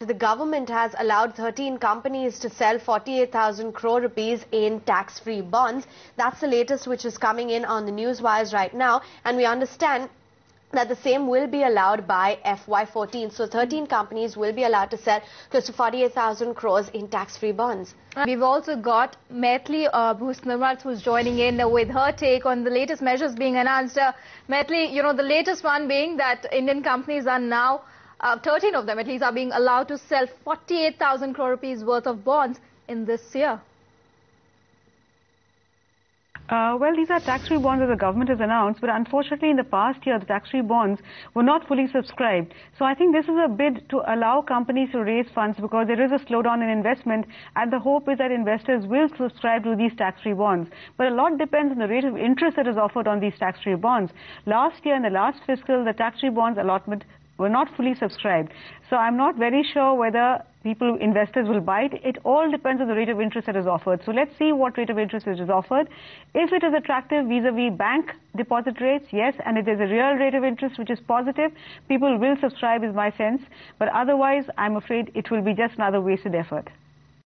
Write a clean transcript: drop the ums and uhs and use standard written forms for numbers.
The government has allowed 13 companies to sell 48,000 crore rupees in tax-free bonds. That's the latest which is coming in on the news wires right now, and we understand that the same will be allowed by FY14. So 13 companies will be allowed to sell close to 48,000 crores in tax-free bonds. We've also got Maithili who's joining in with her take on the latest measures being announced. Maithili, the latest one being that Indian companies are now 13 of them at least are being allowed to sell 48,000 crore rupees worth of bonds in this year. Well, these are tax-free bonds that the government has announced, but unfortunately in the past year the tax-free bonds were not fully subscribed. So I think this is a bid to allow companies to raise funds because there is a slowdown in investment, and the hope is that investors will subscribe to these tax-free bonds. But a lot depends on the rate of interest that is offered on these tax-free bonds. Last year, in the last fiscal, the tax-free bonds allotment were not fully subscribed. So I'm not very sure whether investors will buy it. It all depends on the rate of interest that is offered. So let's see what rate of interest is offered. If it is attractive vis-a-vis bank deposit rates, yes, and if there's a real rate of interest which is positive, people will subscribe is my sense. But otherwise, I'm afraid it will be just another wasted effort.